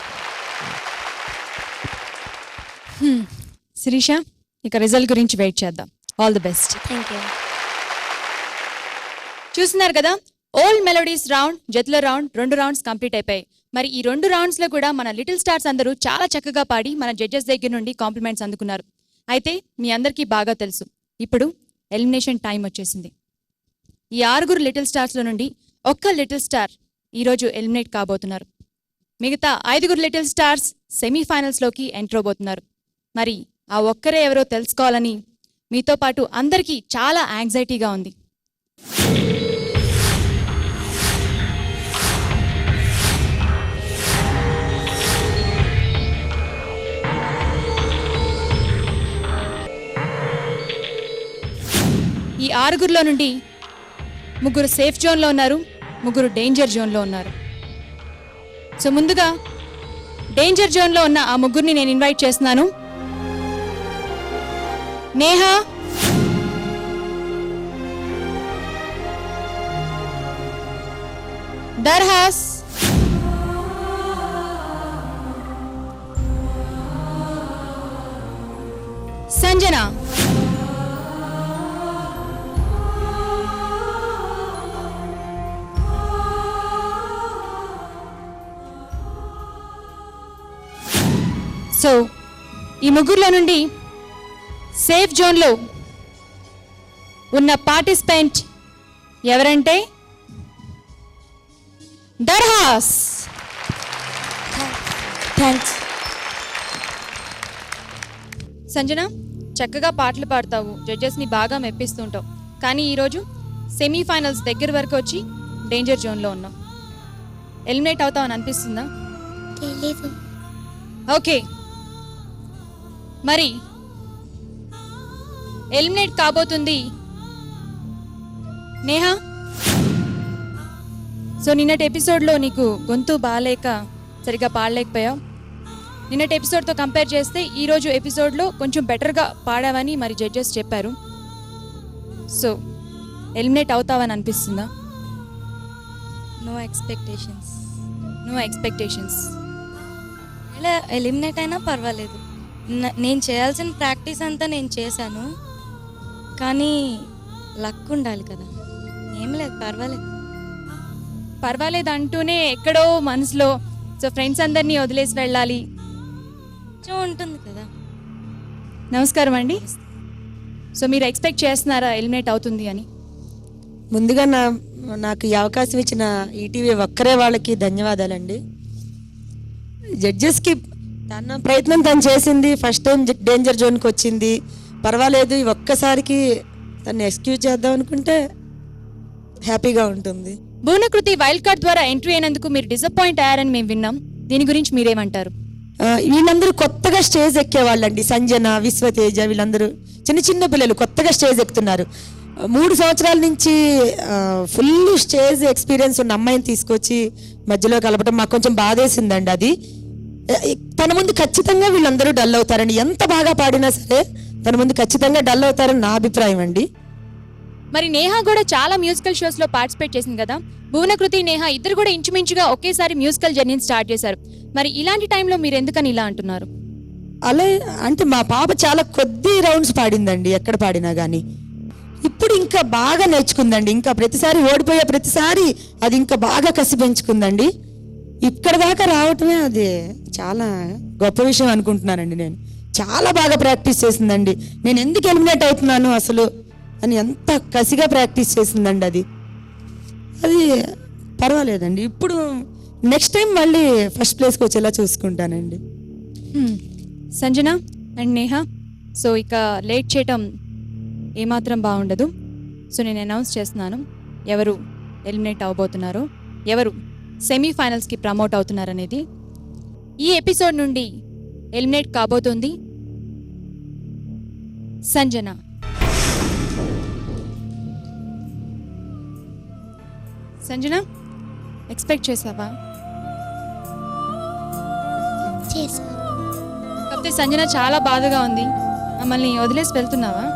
శిరీష, ఇక రిజల్ట్ గురించి వెయిట్ చేద్దాం. All the best. చూస్తున్నారు కదా, ఓల్డ్ మెలోడీస్ రౌండ్, జతుల రౌండ్ 2 rounds కంప్లీట్ అయిపోయాయి. మరి ఈ 2 rounds లో కూడా మన లిటిల్ స్టార్స్ అందరూ చాలా చక్కగా పాడి మన జడ్జెస్ దగ్గర నుండి కాంప్లిమెంట్స్ అందుకున్నారు. అయితే మీ అందరికీ బాగా తెలుసు, ఇప్పుడు ఎలిమినేషన్ టైం వచ్చేసింది. ఈ 6 లిటిల్ స్టార్స్లో నుండి ఒక్క లిటిల్ స్టార్ ఈరోజు ఎలిమినేట్ కాబోతున్నారు. మిగతా 5 లిటిల్ స్టార్స్ సెమీఫైనల్స్లోకి ఎంటర్ అవబోతున్నారు. మరి ఆ ఒక్కరే ఎవరో తెలుసుకోవాలని మీతో పాటు అందరికీ చాలా యాంగ్జైటీగా ఉంది. ఈ 6 నుండి 3 సేఫ్ జోన్లో ఉన్నారు, 3 డేంజర్ జోన్లో ఉన్నారు. సో ముందుగా డేంజర్ జోన్లో ఉన్న ఆ 3 నేను ఇన్వైట్ చేస్తున్నాను. నేహా, దర్హాస్, సంజన, సో ఈ 3 నుండి సేఫ్ జోన్లో ఉన్న పార్టిసిపెంట్ ఎవరంటే దర్హాస్. థ్యాంక్స్. సంజన, చక్కగా పాటలు పాడతావు, జడ్జెస్ని బాగా మెప్పిస్తుంటావు. కానీ ఈరోజు సెమీఫైనల్స్ దగ్గర వరకు వచ్చి డేంజర్ జోన్లో ఉన్నావు. ఎలిమినేట్ అవుతావని అనిపిస్తుందా? తెలీదు. ఓకే, మరి ఎలిమినేట్ కాబోతుంది నేహా. సో నిన్నటి ఎపిసోడ్లో నీకు గొంతు బాగాలేక సరిగ్గా పాడలేకపోయావు. నిన్నటి ఎపిసోడ్తో కంపేర్ చేస్తే ఈరోజు ఎపిసోడ్లో కొంచెం బెటర్గా పాడావని మరి జడ్జెస్ చెప్పారు. సో ఎలిమినేట్ అవుతావని అనిపిస్తుందా? No expectations. No expectations. ఇలా ఎలిమినేట్ అయినా పర్వాలేదు. నేను చేయాల్సిన ప్రాక్టీస్ అంతా నేను చేశాను, కానీ లక్ ఉండాలి కదా. ఏం లేదు, పర్వాలేదు అంటూనే ఎక్కడో మనసులో సో ఫ్రెండ్స్ అందరినీ వదిలేసి వెళ్ళాలి ఉంటుంది కదా. నమస్కారం అండి. సో మీరు ఎక్స్పెక్ట్ చేస్తున్నారా ఎలిమినేట్ అవుతుంది అని? ముందుగా నాకు ఈ అవకాశం ఇచ్చిన ఈటీవీ ఒక్కరే వాళ్ళకి ధన్యవాదాలండి. జడ్జెస్కి తన ప్రయత్నం తను చేసింది. ఫస్ట్ టైం డేంజర్ జోన్కి వచ్చింది, పర్వాలేదు. ఈ ఒక్కసారికి తను ఎక్స్క్యూజ్ చేద్దాం అనుకుంటే హ్యాపీగా ఉంటుంది. భువనకృతి వైల్డ్ కార్డ్ ద్వారా ఎంట్రీ అయినందుకు మీరు డిసప్పాయింట్ అయ్యారని మేము విన్నాం. దీని గురించి మీరేమంటారు? వీళ్ళందరూ కొత్తగా స్టేజ్ ఎక్కేవాళ్ళండి. సంజన, విశ్వతేజ వీళ్ళందరూ చిన్న చిన్న పిల్లలు కొత్తగా స్టేజ్ ఎక్కుతున్నారు. 3 సంవత్సరాల నుంచి ఫుల్ స్టేజ్ ఎక్స్పీరియన్స్ ఉన్న అమ్మాయిని తీసుకొచ్చి మధ్యలో కలపడం మాకు కొంచెం బాధేసిందండి. అది తన ముందు ఖచ్చితంగా వీళ్ళందరూ డల్ అవుతారండి. ఎంత బాగా పాడినా సరే తన ముందు ఖచ్చితంగా డల్ అవుతారని నా అభిప్రాయం అండి. మరి నేహా కూడా చాలా మ్యూజికల్ షోస్ లో పార్టిసిపేట్ చేసింది కదా. భువనకృతి, నేహా ఇద్దరు కూడా ఇంచుమించుగా ఒకేసారి మ్యూజికల్ జర్నీని స్టార్ట్ చేశారు. మరి ఇలాంటి టైంలో మీరు ఎందుకని ఇలా అంటున్నారు? అలా అంటే మా పాప చాలా కొద్ది రౌండ్స్ పాడిందండి ఎక్కడ పాడినా కానీ. ఇప్పుడు ఇంకా బాగా నేర్చుకుందండి. ఇంకా ప్రతిసారి ఓడిపోయే ప్రతిసారి అది ఇంకా బాగా కసి పెంచుకుందండి. ఇక్కడ దాకా రావటమే అది చాలా గొప్ప విషయం అనుకుంటున్నానండి. నేను చాలా బాగా ప్రాక్టీస్ చేసిందండి. నేను ఎందుకు ఎలిమినేట్ అవుతున్నాను అసలు అని ఎంత కసిగా ప్రాక్టీస్ చేసిందండి. అది పర్వాలేదండి. ఇప్పుడు నెక్స్ట్ టైం మళ్ళీ ఫస్ట్ ప్లేస్కి వచ్చేలా చూసుకుంటానండి. సంజన అండ్ నేహా, సో ఇక లేట్ చేయటం ఏమాత్రం బాగుండదు. సో నేను అనౌన్స్ చేస్తున్నాను ఎవరు ఎలిమినేట్ అవబోతున్నారో, ఎవరు సెమీఫైనల్స్కి ప్రమోట్ అవుతున్నారనేది. ఈ ఎపిసోడ్ నుండి ఎలిమినేట్ కాబోతుంది సంజన. సంజన, ఎక్స్పెక్ట్ చేసావా? కాకపోతే సంజన చాలా బాధగా ఉంది. మమ్మల్ని వదిలేసి వెళ్తున్నావా?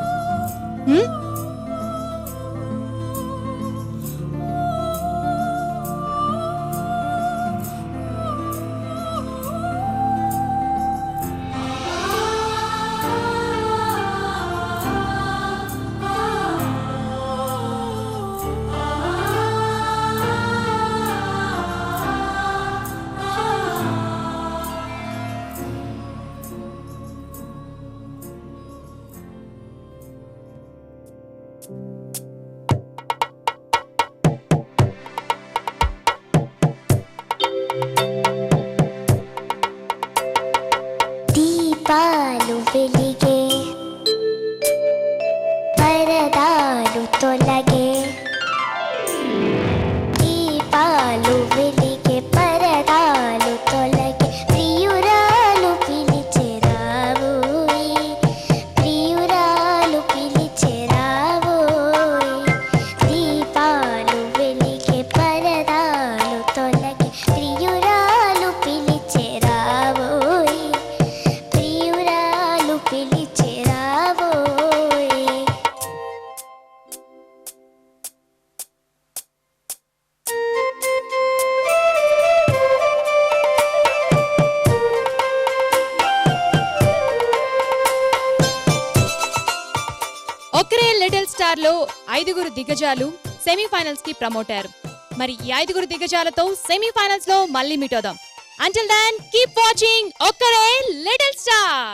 దీపాలు వెలిగే, పరదాలు తొలగే. దీపాలు వెలిగే, పరదాలు తొలగే. ప్రియురాలు పిలిచే రావోయ్, ప్రియురాలు పిలిచే రావోయ్. దీపాలు వెలిగే, పరదాలు తొలగే. ప్రియురాలు పిలిచే రావోయ్, ప్రియురాలు పిలిచే రావోయ్. ఒక్కరే లిటిల్ స్టార్ లో 5 దిగ్గజాలు సెమీఫైనల్స్ కి ప్రమోట్ అయ్యారు. మరి ఈ 5 దిగ్గజాలతో సెమీఫైనల్స్ లో మళ్ళీ మీట్ అవుదాం. Until then, keep watching ఒక్కరే లిటిల్ స్టార్.